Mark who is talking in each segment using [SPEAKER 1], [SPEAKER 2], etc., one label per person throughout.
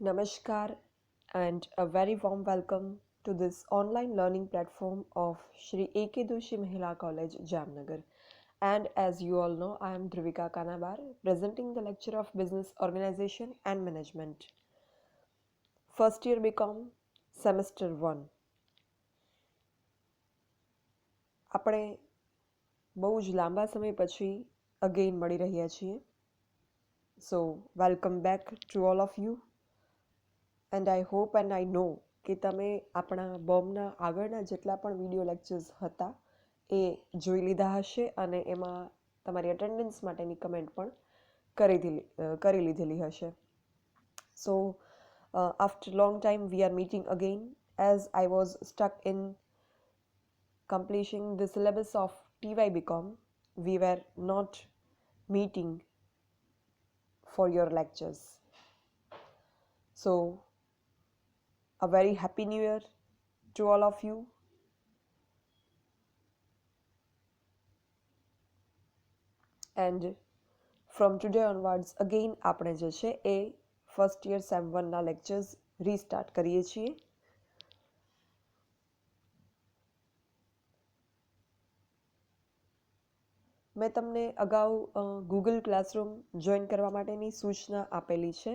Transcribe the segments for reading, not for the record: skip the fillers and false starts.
[SPEAKER 1] Namaskar and a very warm welcome to this online learning platform of Shri A.K. Doshi Mahila College, Jamnagar. And as you all know, I am Dhruvika Kanabar, presenting the lecture of Business Organization and Management. First year BCom, Semester 1. આપણે બહુ જ લાંબા સમય પછી again મળી રહ્યા છીએ. So, welcome back to all of you. And I hope and I know કે તમે આપણા બોમ્બના આગળના જેટલા પણ વિડીયો લેક્ચર્સ હતા એ જોઈ લીધા હશે અને એમાં તમારી અટેન્ડન્સ માટેની કમેન્ટ પણ કરી લીધેલી હશે. So after long time we are meeting again. As I was stuck in completing the syllabus of TY BCom, we were not meeting for your lectures. So a very happy new year to all of you. And from today onwards again આપણે જે છે એ first year sem 1ના lectures restart કરીએ છીએ. મેં તમને અગાઉ ગૂગલ ક્લાસરૂમ જોઈન કરવા માટેની સૂચના આપેલી છે.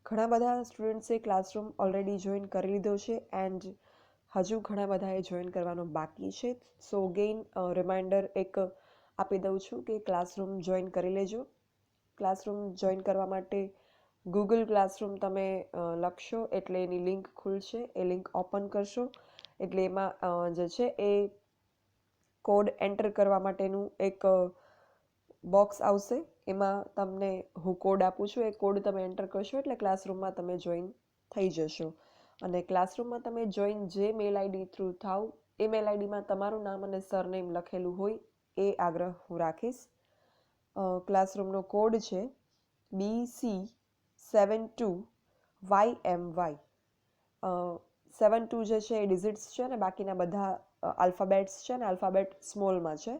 [SPEAKER 1] ઘણા બધા સ્ટુડન્ટ્સે ક્લાસરૂમ ઓલરેડી જોઈન કરી લીધો છે એન્ડ હજુ ઘણા બધાએ જોઈન કરવાનો બાકી છે. સો અગેઇન રિમાઇન્ડર એક આપી દઉં છું કે ક્લાસરૂમ જોઈન કરી લેજો. ક્લાસરૂમ જોઈન કરવા માટે ગૂગલ ક્લાસરૂમ તમે લખશો એટલે એની લિંક ખુલશે. એ લિંક ઓપન કરશો એટલે એમાં જે છે એ કોડ એન્ટર કરવા માટેનું એક બોક્સ આવશે. એમાં તમને હું કોડ આપું છું, એ કોડ તમે એન્ટર કરશો એટલે ક્લાસરૂમમાં તમે જોઈન થઈ જશો. અને ક્લાસરૂમમાં તમે જોઈન જે મેલ આઈડી થ્રુ થાવ એ મેલ આઈડીમાં તમારું નામ અને સરનેમ લખેલું હોય એ આગ્રહ હું રાખીશ. ક્લાસરૂમનો કોડ છે BC72YMY. 72 જે છે એ ડિઝિટ્સ છે અને બાકીના બધા આલ્ફાબેટ્સ છે અને આલ્ફાબેટ સ્મોલમાં છે.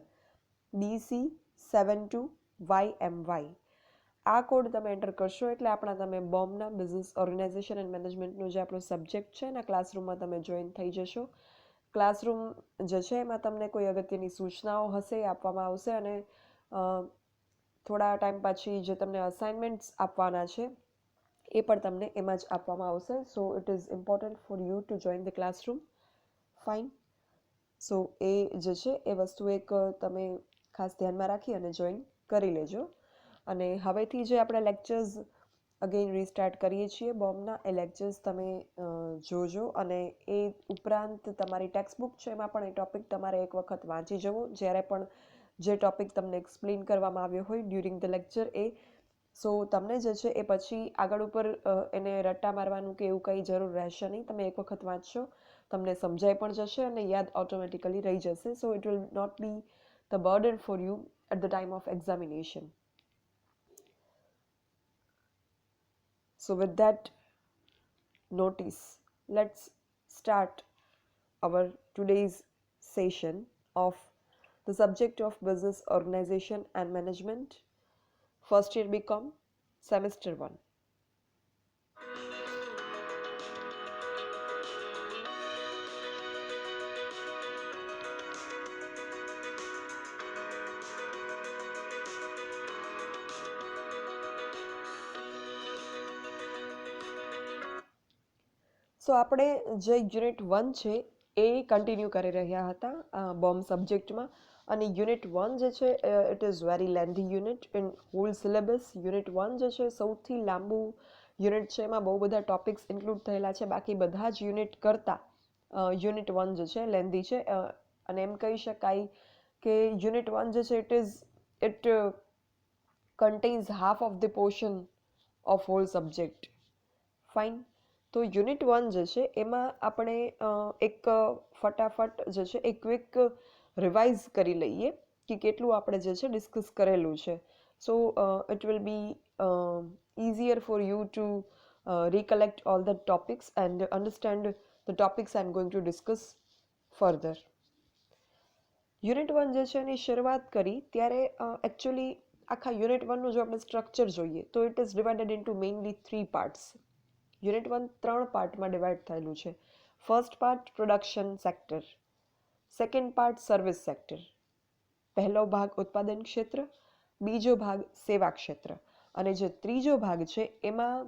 [SPEAKER 1] BC72YMY. આ કોડ તમે એન્ટર કરશો એટલે આપણા તમે બોમ્બના બિઝનેસ ઓર્ગેનાઇઝેશન એન્ડ મેનેજમેન્ટનો જે આપણો સબ્જેક્ટ છે એના ક્લાસરૂમમાં તમે જોઈન થઈ જશો. ક્લાસરૂમ જે છે એમાં તમને કોઈ અગત્યની સૂચનાઓ હશે એ આપવામાં આવશે અને થોડા ટાઈમ પછી જે તમને અસાઇનમેન્ટ્સ આપવાના છે એ પણ તમને એમાં જ આપવામાં આવશે. So it is important for you to join the classroom. Fine. So એ જે છે એ વસ્તુ એક તમે ખાસ ધ્યાનમાં રાખી અને જોઈન કરી લેજો. અને હવેથી જે આપણે લેક્ચર્સ અગેઇન રીસ્ટાર્ટ કરીએ છીએ બોમ્બના, એ લેક્ચર્સ તમે જોજો અને એ ઉપરાંત તમારી ટેક્સ્ટ બુક છે એમાં પણ એ ટૉપિક તમારે એક વખત વાંચી જવો. જ્યારે પણ જે ટૉપિક તમને એક્સપ્લેન કરવામાં આવ્યો હોય ડ્યુરિંગ ધ લેક્ચર એ. સો તમને જે છે એ પછી આગળ ઉપર એને રટ્ટા મારવાનું કે એવું કંઈ જરૂર રહેશે નહીં. તમે એક વખત વાંચશો, તમને સમજાઈ પણ જશે અને યાદ ઓટોમેટિકલી રહી જશે. So it will not be the burden for you at the time of examination. So with that notice, let's start our today's session of the subject of Business Organization and Management, first year BCom, semester 1. સો આપણે જે unit 1 છે એ continue કરી રહ્યા હતા bomb સબ્જેક્ટમાં. અને unit 1 જે છે it is very lengthy unit in whole syllabus. Unit 1 જે છે સૌથી લાંબુ યુનિટ છે. એમાં બહુ બધા ટોપિક્સ ઇન્ક્લુડ થયેલા છે. બાકી બધા જ યુનિટ કરતાં યુનિટ 1 જે છે લેન્ધી છે. અને એમ કહી શકાય કે યુનિટ 1 જે છે it contents half of the portion of whole subject. Fine. તો યુનિટ 1 જે છે એમાં આપણે એક ફટાફટ જે છે એ ક્વિક રિવાઇઝ કરી લઈએ કે કેટલું આપણે જે છે ડિસ્કસ કરેલું છે. સો it will be easier for you to recollect all the topics and understand the topics I'm going to discuss further. Unit 1 જે છે એની શરૂઆત કરી ત્યારે એકચ્યુઅલી આખા યુનિટ 1નું જો આપણે સ્ટ્રક્ચર જોઈએ તો it is divided into mainly 3 parts. Unit 1 3 પાર્ટમાં ડિવાઈડ થયેલું છે. First part production sector, second part service sector. પહેલો ભાગ ઉત્પાદન ક્ષેત્ર, બીજો ભાગ સેવા ક્ષેત્ર અને જે ત્રીજો ભાગ છે એમાં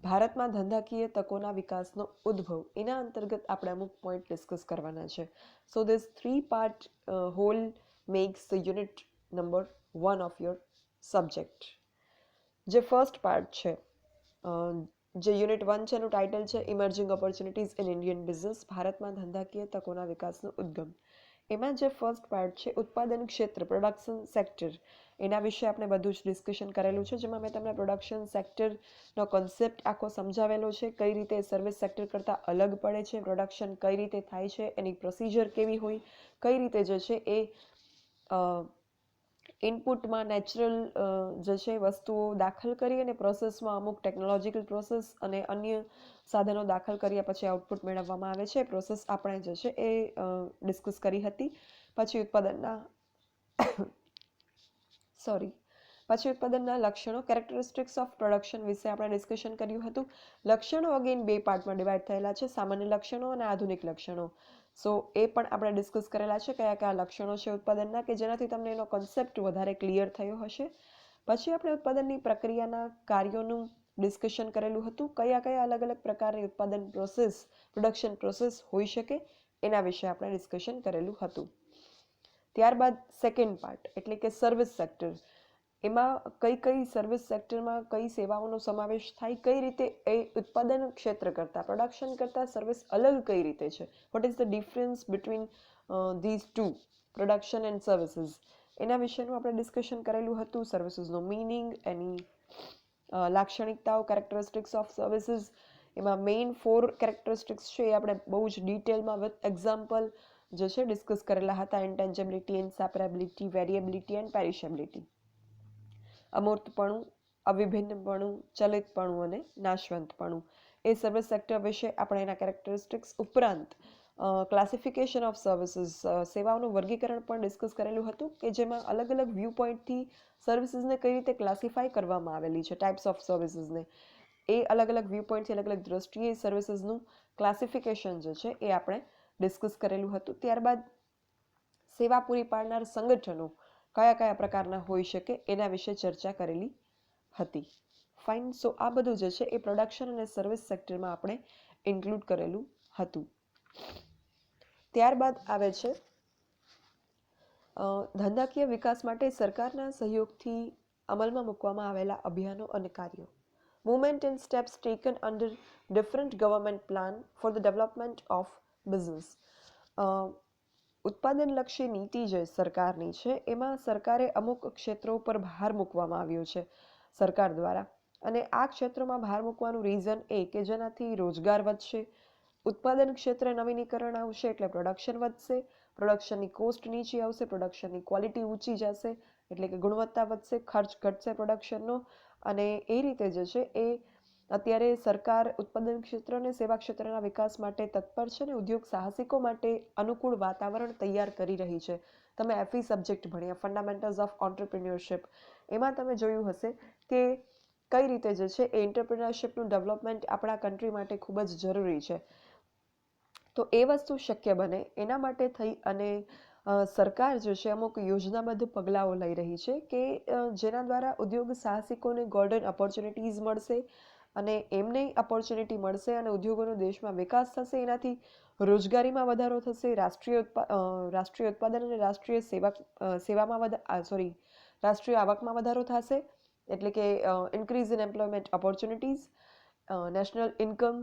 [SPEAKER 1] ભારતમાં ધંધાકીય તકોના વિકાસનો ઉદ્ભવ, એના અંતર્ગત આપણે અમુક પોઈન્ટ ડિસ્કસ કરવાના છે. So this 3 part whole makes the unit number 1 of your subject. જે ફર્સ્ટ પાર્ટ છે, જે યુનિટ 1 છે એનું ટાઇટલ છે emerging opportunities in Indian business, ભારતમાં ધંધાકીય તકોના વિકાસનો ઉદ્ગમ. એમાં જે ફર્સ્ટ પાર્ટ છે ઉત્પાદન ક્ષેત્ર, પ્રોડક્શન સેક્ટર, એના વિશે આપણે બધું જ ડિસ્કશન કરેલું છે, જેમાં મેં તમને પ્રોડક્શન સેક્ટરનો કોન્સેપ્ટ આખો સમજાવેલો છે, કઈ રીતે સર્વિસ સેક્ટર કરતાં અલગ પડે છે, પ્રોડક્શન કઈ રીતે થાય છે, એની પ્રોસિજર કેવી હોય, કઈ રીતે જે છે એ ઇનપુટમાં નેચરલ જે છે વસ્તુઓ દાખલ કરી અને પ્રોસેસમાં અમુક ટેકનોલોજીકલ પ્રોસેસ અને અન્ય સાધનો દાખલ કર્યા પછી આઉટપુટ મેળવવામાં આવે છે. પ્રોસેસ આપણે જે છે એ ડિસ્કસ કરી હતી. પછી ઉત્પાદનના લક્ષણો, કેરેક્ટરિસ્ટિક્સ ઓફ પ્રોડક્શન વિશે આપણે ડિસ્કશન કર્યું હતું. લક્ષણો અગેન 2 પાર્ટમાં ડિવાઈડ થયેલા છે, સામાન્ય લક્ષણો અને આધુનિક લક્ષણો. સો એ પણ આપણે ડિસ્કસ કરેલા છે, કયા કયા લક્ષણો છે ઉત્પાદનના, કે જેનાથી તમને એનો કોન્સેપ્ટ વધારે ક્લિયર થયો હશે. પછી આપણે ઉત્પાદનની પ્રક્રિયાના કાર્યોનું ડિસ્કશન કરેલું હતું, કયા કયા અલગ અલગ પ્રકારની ઉત્પાદન પ્રોસેસ, પ્રોડક્શન પ્રોસેસ હોઈ શકે, એના વિશે આપણે ડિસ્કશન કરેલું હતું. ત્યારબાદ સેકન્ડ પાર્ટ એટલે કે સર્વિસ સેક્ટર, એમાં કઈ સર્વિસ સેક્ટરમાં કઈ સેવાઓનો સમાવેશ થાય, કઈ રીતે એ ઉત્પાદન ક્ષેત્ર કરતાં, પ્રોડક્શન કરતાં સર્વિસ અલગ કઈ રીતે છે, what is the difference between these two, production and services, એના વિશેનું આપણે ડિસ્કશન કરેલું હતું. સર્વિસીસનો મિનિંગ, એની લાક્ષણિકતાઓ, કેરેક્ટરિસ્ટિક્સ ઓફ સર્વિસીસ, એમાં મેઇન 4 કેરેક્ટરિસ્ટિક્સ છે એ આપણે બહુ જ ડિટેલમાં વિથ એક્ઝામ્પલ જે છે ડિસ્કસ કરેલા હતા. ઇન્ટેન્જિબિલિટી, ઇનસેપરેબિલિટી, વેરિએબિલિટી એન્ડ પેરિશેબિલિટી. અમૂર્તપણું, અવિભિન્નપણું, ચલિતપણું અને નાશવંતપણું. એ સર્વિસ સેક્ટર વિશે આપણે એના કેરેક્ટરિસ્ટિક્સ ઉપરાંત ક્લાસિફિકેશન ઓફ સર્વિસીસ, સેવાઓનું વર્ગીકરણ પણ ડિસ્કસ કરેલું હતું, કે જેમાં અલગ અલગ વ્યૂ પોઈન્ટથી સર્વિસીસને કઈ રીતે ક્લાસિફાઈ કરવામાં આવેલી છે, ટાઈપ્સ ઓફ સર્વિસીસને, એ અલગ અલગ વ્યૂ પોઈન્ટથી અલગ અલગ દ્રષ્ટિએ સર્વિસીસનું ક્લાસિફિકેશન જે છે એ આપણે ડિસ્કસ કરેલું હતું. ત્યારબાદ સેવા પૂરી પાડનાર સંગઠનો કયા કયા પ્રકારના હોઈ શકે એના વિશે ચર્ચા કરેલી હતી. ફાઇન. સો આ બધું જે છે એ પ્રોડક્શન અને સર્વિસ સેક્ટરમાં આપણે ઇન્ક્લુડ કરેલું હતું. ત્યારબાદ આવે છે ધંધાકીય વિકાસ માટે સરકારના સહયોગથી અમલમાં મૂકવામાં આવેલા અભિયાનો અને કાર્યો. Movement and steps taken under different government plan for the development of business. ઉત્પાદનલક્ષી નીતિ જે સરકારની છે એમાં સરકારે અમુક ક્ષેત્રો પર ભાર મૂકવામાં આવ્યો છે સરકાર દ્વારા, અને આ ક્ષેત્રોમાં ભાર મૂકવાનું રીઝન એ કે જેનાથી રોજગાર વધશે, ઉત્પાદન ક્ષેત્રે નવીનીકરણ આવશે એટલે પ્રોડક્શન વધશે, પ્રોડક્શનની કોસ્ટ નીચી આવશે, પ્રોડક્શનની ક્વોલિટી ઊંચી જશે એટલે કે ગુણવત્તા વધશે, ખર્ચ ઘટશે પ્રોડક્શનનો. અને એ રીતે જે છે એ અત્યારે સરકાર ઉત્પાદન ક્ષેત્ર અને સેવા ક્ષેત્રના વિકાસ માટે તત્પર છે અને ઉદ્યોગ સાહસિકો માટે અનુકૂળ વાતાવરણ તૈયાર કરી રહી છે. તમે FE સબ્જેક્ટ ભણ્યા, ફંડામેન્ટલ્સ ઓફ ઓન્ટરપ્રિન્યોરશિપ, એમાં તમે જોયું હશે કે કઈ રીતે જે છે એ એન્ટરપ્રિન્યોરશિપનું ડેવલપમેન્ટ આપણા કન્ટ્રી માટે ખૂબ જ જરૂરી છે. તો એ વસ્તુ શક્ય બને એના માટે થઈ અને સરકાર જે છે અમુક યોજનાબદ્ધ પગલાઓ લઈ રહી છે કે જેના દ્વારા ઉદ્યોગ સાહસિકોને ગોલ્ડન ઓપોર્ચ્યુનિટીઝ મળશે અને એમને ઓપોર્ચ્યુનિટી મળશે અને ઉદ્યોગોનો દેશમાં વિકાસ થશે, એનાથી રોજગારીમાં વધારો થશે, રાષ્ટ્રીય ઉત્પાદન અને રાષ્ટ્રીય આવકમાં વધારો થશે, એટલે કે increase in employment opportunities, national income,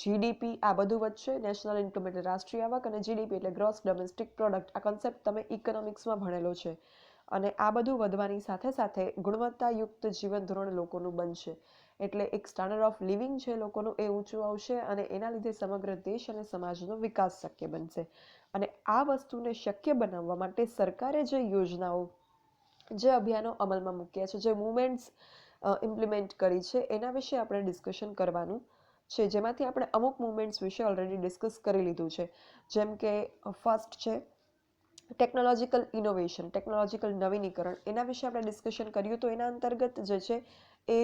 [SPEAKER 1] GDP આ બધું વધશે. નેશનલ ઇન્કમ એટલે રાષ્ટ્રીય આવક અને GDP એટલે ગ્રોસ ડોમેસ્ટિક પ્રોડક્ટ. આ કોન્સેપ્ટ તમે ઇકોનોમિક્સમાં ભણેલો છે. અને આ બધું વધવાની સાથે સાથે ગુણવત્તાયુક્ત જીવન ધોરણ લોકોનું બનશે, એટલે એક સ્ટાન્ડર્ડ ઓફ લિવિંગ છે લોકોનું એ ઊંચું આવશે અને એના લીધે સમગ્ર દેશ અને સમાજનો વિકાસ શક્ય બનશે. અને આ વસ્તુને શક્ય બનાવવા માટે સરકારે જે યોજનાઓ, જે અભિયાનો અમલમાં મૂક્યા છે, જે મુવમેન્ટ્સ ઇમ્પ્લિમેન્ટ કરી છે, એના વિશે આપણે ડિસ્કશન કરવાનું છે, જેમાંથી આપણે અમુક મુવમેન્ટ્સ વિશે ઓલરેડી ડિસ્કસ કરી લીધું છે. જેમ કે ફર્સ્ટ છે ટેકનોલોજીકલ ઇનોવેશન, ટેકનોલોજીકલ નવીનીકરણ, એના વિશે આપણે ડિસ્કશન કર્યું. તો એના અંતર્ગત જે છે એ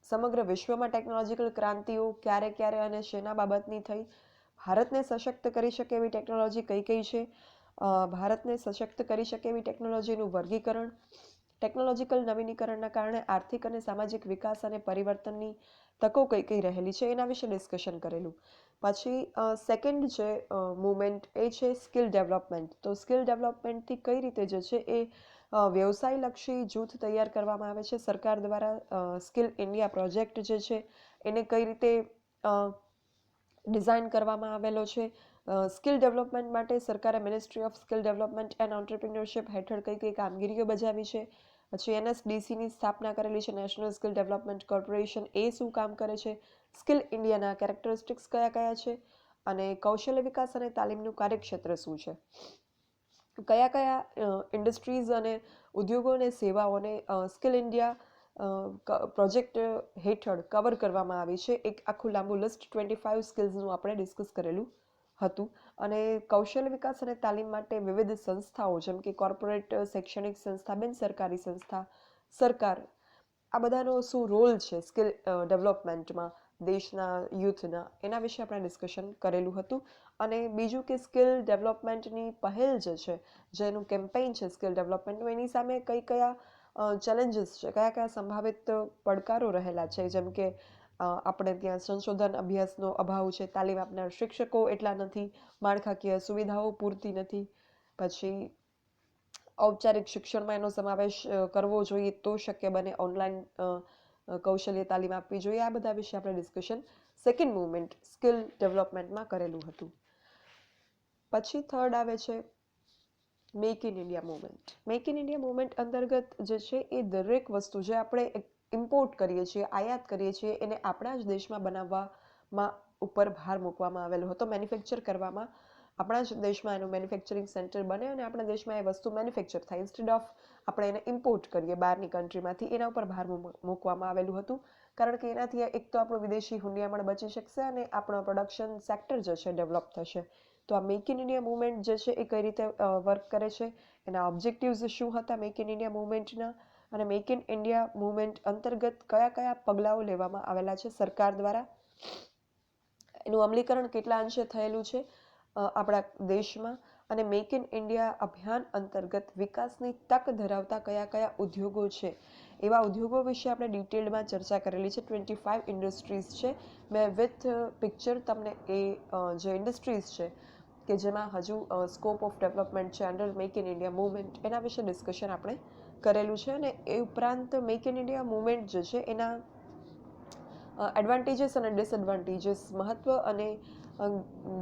[SPEAKER 1] સમગ્ર વિશ્વમાં ટેકનોલોજીકલ ક્રાંતિઓ ક્યારે ક્યારે અને શેના બાબતની થઈ, ભારતને સશક્ત કરી શકે એવી ટેકનોલોજી કઈ કઈ છે, ભારતને સશક્ત કરી શકે એવી ટેકનોલોજીનું વર્ગીકરણ, ટેકનોલોજીકલ નવીનીકરણના કારણે આર્થિક અને સામાજિક વિકાસ અને પરિવર્તનની તકો કઈ કઈ રહેલી છે, એના વિશે ડિસ્કશન કરેલું. પછી સેકન્ડ જે મુવમેન્ટ એ છે સ્કિલ ડેવલપમેન્ટ. તો સ્કિલ ડેવલપમેન્ટથી કઈ રીતે જે છે એ વ્યવસાયલક્ષી જૂથ તૈયાર કરવામાં આવે છે સરકાર દ્વારા. સ્કિલ ઇન્ડિયા પ્રોજેક્ટ જે છે એને કઈ રીતે ડિઝાઇન કરવામાં આવેલો છે. સ્કિલ ડેવલપમેન્ટ માટે સરકારે ministry of skill development and entrepreneurship હેઠળ કઈ કઈ કામગીરીઓ બજાવી છે. પછી NSDCની સ્થાપના કરેલી છે, નેશનલ સ્કિલ ડેવલપમેન્ટ કોર્પોરેશન. એ શું કામ કરે છે, સ્કિલ ઇન્ડિયાના કેરેક્ટરિસ્ટિક્સ કયા કયા છે, અને કૌશલ્ય વિકાસ અને તાલીમનું કાર્યક્ષેત્ર શું છે, કયા કયા ઇન્ડસ્ટ્રીઝ અને ઉદ્યોગો અને સેવાઓને સ્કિલ ઇન્ડિયા પ્રોજેક્ટ હેઠળ કવર કરવામાં આવી છે. એક આખું લાંબુ લિસ્ટ 25 સ્કિલ્સનું આપણે ડિસ્કસ કરેલું હતું. અને કૌશલ્ય વિકાસ અને તાલીમ માટે વિવિધ સંસ્થાઓ જેમ કે કોર્પોરેટ, શૈક્ષણિક સંસ્થા, બિન સરકારી સંસ્થા, સરકાર, આ બધાનો શું રોલ છે સ્કિલ ડેવલપમેન્ટમાં દેશના યુથના, એના વિશે આપણે ડિસ્કશન કરેલું હતું. અને બીજું કે સ્કિલ ડેવલપમેન્ટની પહેલ જે છે, જેનું કેમ્પેઇન છે સ્કિલ ડેવલપમેન્ટનું, એની સામે કયા ચેલેન્જીસ છે, કયા સંભવિત પડકારો રહેલા છે, જેમ કે આપણે ત્યાં સંશોધન અભ્યાસનો અભાવ છે, તાલીમ આપનાર શિક્ષકો એટલા નથી, માળખાકીય સુવિધાઓ પૂરતી નથી, પછી ઔપચારિક શિક્ષણમાં એનો સમાવેશ કરવો જોઈએ તો શક્ય બને, ઓનલાઈન કૌશલ્ય તાલીમ આપવી જોઈએ. આ બધા વિશે આપણે ડિસ્કશન સેકન્ડ મુવમેન્ટ સ્કિલ ડેવલપમેન્ટમાં કરેલું હતું. પછી થર્ડ આવે છે make in India movement. Make in India movement અંતર્ગત જે છે એ દરેક વસ્તુ જે આપણે ઇમ્પોર્ટ કરીએ છીએ, આયાત કરીએ છીએ, એને આપણા જ દેશમાં બનાવવામાં ઉપર ભાર મૂકવામાં આવેલો હતો. મેન્યુફેક્ચર કરવામાં, આપણા જ દેશમાં એનું મેન્યુફેક્ચરિંગ સેન્ટર બને અને આપણા દેશમાં એ વસ્તુ મેન્યુફેક્ચર થાય, ઇન્સ્ટેડ ઓફ આપણે એને ઇમ્પોર્ટ કરીએ બહારની કન્ટ્રીમાંથી, એના ઉપર ભાર મૂકવામાં આવેલું હતું. કારણ કે એનાથી એક તો આપણું વિદેશી હુંડિયામણ બચી શકશે અને આપણો પ્રોડક્શન સેક્ટર જે છે ડેવલપ થશે. તો આ મેક ઇન ઇન્ડિયા મુવમેન્ટ જે છે એ કઈ રીતે વર્ક કરે છે, એના ઓબ્જેક્ટિવ્સ શું હતા મેક ઇન ઇન્ડિયા મુવમેન્ટના, અને મેક ઇન ઇન્ડિયા મુવમેન્ટ અંતર્ગત કયા કયા પગલાઓ લેવામાં આવેલા છે સરકાર દ્વારા, એનું અમલીકરણ કેટલા અંશે થયેલું છે આપણા દેશમાં, અને મેક ઇન ઇન્ડિયા અભિયાન અંતર્ગત વિકાસની તક ધરાવતા કયા કયા ઉદ્યોગો છે, એવા ઉદ્યોગો વિશે આપણે ડિટેલમાં ચર્ચા કરેલી છે. 25 ઇન્ડસ્ટ્રીઝ છે. મેં વિથ પિક્ચર તમને એ જે ઇન્ડસ્ટ્રીઝ છે કે જેમાં હજુ સ્કોપ ઓફ ડેવલપમેન્ટ છે under make in India movement, એના વિશે ડિસ્કશન આપણે કરેલું છે. અને એ ઉપરાંત મેક ઇન ઇન્ડિયા મુવમેન્ટ જે છે એના એડવાન્ટેજીસ અને ડિસએડવાન્ટેજીસ, મહત્વ અને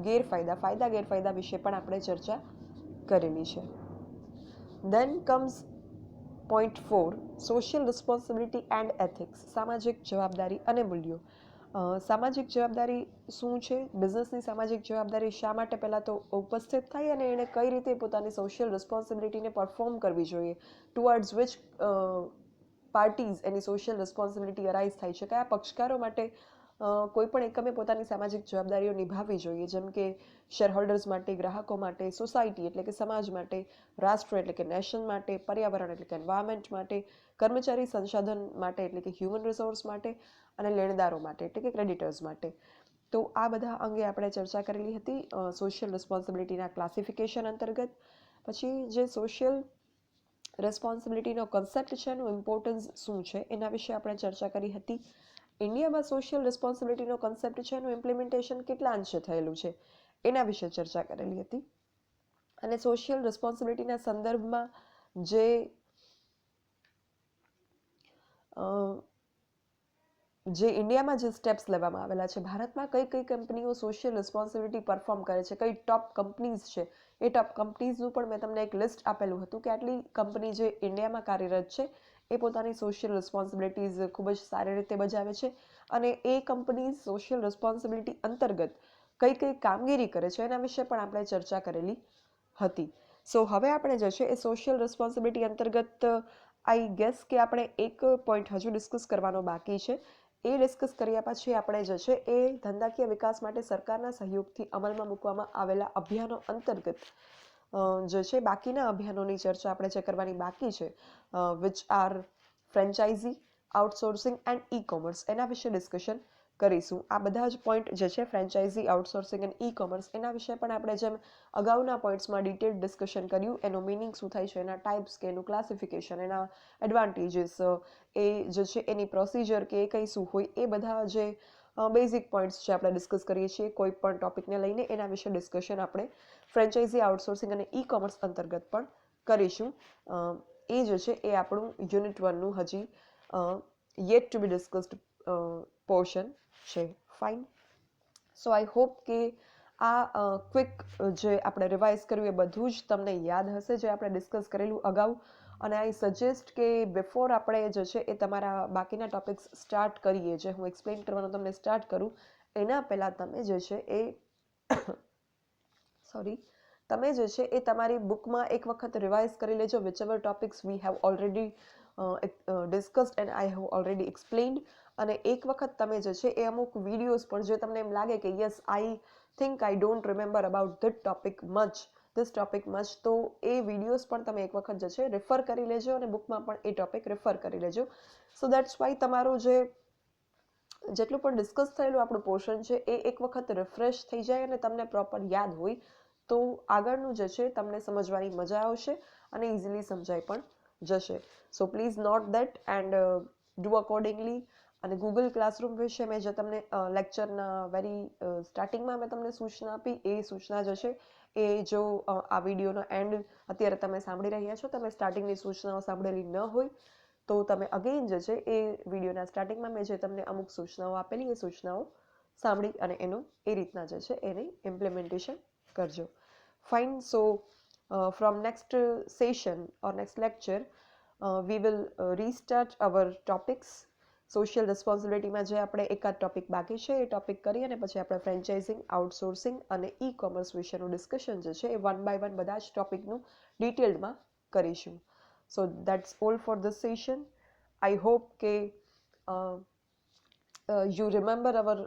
[SPEAKER 1] ગેરફાયદા, ફાયદા ગેરફાયદા વિશે પણ આપણે ચર્ચા કરેલી છે. Then comes point 4 social responsibility and ethics. સામાજિક જવાબદારી અને મૂલ્યો. સામાજિક જવાબદારી શું છે, બિઝનેસની સામાજિક જવાબદારી શા માટે પહેલાં તો ઉપસ્થિત થાય અને એણે કઈ રીતે પોતાની સોશિયલ રિસ્પોન્સિબિલિટીને પરફોર્મ કરવી જોઈએ, towards which parties any social responsibility arise થાય છે, કયા પક્ષકારો માટે કોઈ પણ એકમે પોતાની સામાજિક જવાબદારીઓ નિભાવવી જોઈએ, જેમ કે શેરહોલ્ડર્સ માટે, ગ્રાહકો માટે, સોસાયટી એટલે કે સમાજ માટે, રાષ્ટ્ર એટલે કે નેશન માટે, પર્યાવરણ એટલે કે એન્વાયરમેન્ટ માટે, કર્મચારી સંસાધન માટે એટલે કે હ્યુમન રિસોર્સ માટે, અને લેણદારો માટે એટલે કે ક્રેડિટર્સ માટે. તો આ બધા અંગે આપણે ચર્ચા કરેલી હતી સોશિયલ રિસ્પોન્સિબિલિટીના ક્લાસિફિકેશન અંતર્ગત. પછી જે સોશિયલ રિસ્પોન્સિબિલિટીનો કન્સેપ્ટ છે, એનું ઇમ્પોર્ટન્સ શું છે, એના વિશે આપણે ચર્ચા કરી હતી. ઇન્ડિયામાં સોશિયલ રિસ્પોન્સિબિલિટીનો કન્સેપ્ટ છે એનું ઇમ્પ્લિમેન્ટેશન કેટલા અંશે થયેલું છે, એના વિશે ચર્ચા કરેલી હતી. અને સોશિયલ રિસ્પોન્સિબિલિટીના સંદર્ભમાં જે ઇન્ડિયામાં જે સ્ટેપ્સ લેવામાં આવેલા છે, ભારતમાં કઈ કઈ કંપનીઓ સોશિયલ રિસ્પોન્સિબિલિટી પરફોર્મ કરે છે, કઈ ટોપ કંપનીઝ છે, એ ટોપ કંપનીઝનું પણ મેં તમને એક લિસ્ટ આપેલું હતું કે આટલી કંપની જે ઇન્ડિયામાં કાર્યરત છે એ પોતાની સોશિયલ રિસ્પોન્સિબિલિટીઝ ખૂબ જ સારી રીતે બજાવે છે, અને એ કંપની સોશિયલ રિસ્પોન્સિબિલિટી અંતર્ગત કઈ કઈ કામગીરી કરે છે એના વિશે પણ આપણે ચર્ચા કરેલી હતી. સો હવે આપણે જે છે એ સોશિયલ રિસ્પોન્સિબિલિટી અંતર્ગત આઈ ગેસ કે આપણે એક પોઈન્ટ હજુ ડિસ્કસ કરવાનો બાકી છે. એ ડિસ્કસ કર્યા પછી આપણે જે છે એ ધંધાકીય વિકાસ માટે સરકારના સહયોગથી અમલમાં મૂકવામાં આવેલા અભિયાનો અંતર્ગત જે છે બાકીના અભિયાનોની ચર્ચા આપણે જે કરવાની બાકી છે, which are franchisee, outsourcing and e commerce, એના વિશે ડિસ્કશન કરીશું. આ બધા જ પોઈન્ટ જે છે franchisee, outsourcing and e commerce, એના વિશે પણ આપણે જેમ અગાઉના પોઈન્ટ્સમાં ડિટેલ ડિસ્કશન કર્યું, એનો મિનિંગ શું થાય છે, એના ટાઈપ્સ કે એનું ક્લાસિફિકેશન, એના એડવાન્ટેજીસ, એ જે છે એની પ્રોસિજર કે એ કઈ શું હોય, એ બધા જે બેઝિક પોઈન્ટ્સ છે આપણે ડિસ્કસ કરીએ છીએ કોઈ પણ ટોપિકને લઈને, એના વિશે ડિસ્કશન આપણે ફ્રેન્ચાઇઝી, આઉટસોર્સિંગ અને ઈ કોમર્સ અંતર્ગત પણ કરીશું. એ જે છે એ આપણું યુનિટ 1નું હજી યેટ ટુ બી ડિસ્કસ્ડ પોર્શન છે. ફાઇન. સો આઈ હોપ કે આ ક્વિક જે આપણે રિવાઇઝ કર્યું એ બધું જ તમને યાદ હશે, જે આપણે ડિસ્કસ કરેલું અગાઉ. અને આઈ સજેસ્ટ કે બિફોર આપણે જે છે એ તમારા બાકીના ટોપિક્સ સ્ટાર્ટ કરીએ, જે હું એક્સપ્લેન કરવાનું તમને સ્ટાર્ટ કરું, એના પહેલાં તમે જે છે એ તમે જે છે એ તમારી બુકમાં એક વખત રિવાઇઝ કરી લેજો, which ever topics we have already discussed and I have already explained. અને એક વખત તમે જે છે એ અમુક વિડીયોઝ પણ, જે તમને એમ લાગે કે yes I think I don't remember about this topic much, તો એ વિડીયોઝ પણ તમે એક વખત જે છે રેફર કરી લેજો, અને બુકમાં પણ એ ટોપિક રેફર કરી લેજો. સો દેટ્સ વાય તમારું જેટલું પણ ડિસ્કસ થયેલું આપણું પોર્શન છે એ એક વખત રિફ્રેશ થઈ જાય અને તમને પ્રોપર યાદ હોય, તો આગળનું જે છે તમને સમજવાની મજા આવશે અને ઇઝીલી સમજાઈ પણ જશે. So please note that and do accordingly. અને ગૂગલ ક્લાસરૂમ વિશે મેં જે તમને લેક્ચરના વેરી સ્ટાર્ટિંગમાં મેં તમને સૂચના આપી, એ સૂચના જે છે એ જો આ વિડીયોનો એન્ડ અત્યારે તમે સાંભળી રહ્યા છો, તમે સ્ટાર્ટિંગની સૂચનાઓ સાંભળેલી ન હોય, તો તમે અગેઇન જે છે એ વિડીયોના સ્ટાર્ટિંગમાં મેં જે તમને અમુક સૂચનાઓ આપેલી, એ સૂચનાઓ સાંભળી અને એનું એ રીતના જે છે એની ઇમ્પ્લિમેન્ટેશન કરજો. Fine. So from next session or next lecture we will restart our topics. Social રિસ્પોન્સિબિલિટીમાં જે આપણે એકાદ ટોપિક બાકી છે, એ ટોપિક કરી અને પછી આપણે ફ્રેન્ચાઇઝિંગ, આઉટસોર્સિંગ અને ઈ કોમર્સ વિશેનું ડિસ્કશન જે છે એ 1 બાય 1 બધા જ ટોપિકનું ડિટેલમાં કરીશું. So that's all for this session. I hope કે you remember our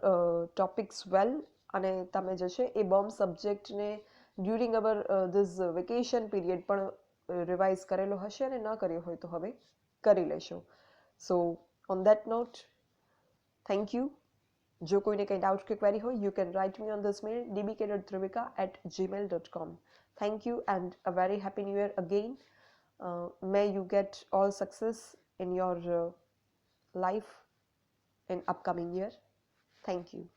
[SPEAKER 1] topics well, અને તમે જે છે એ બોમ્બ સબ્જેક્ટને during our this vacation period પણ રિવાઇઝ કરેલો હશે, અને ન કર્યો હોય તો હવે કરી લેશો. સો on that note, thank you. જો કોઈને કંઈ ડાઉટ કે ક્વેરી હોય, you can write me on this mail dbk.dhruvika@gmail.com. Thank you and a very happy new year again. May you get all success in your life in upcoming year. Thank you.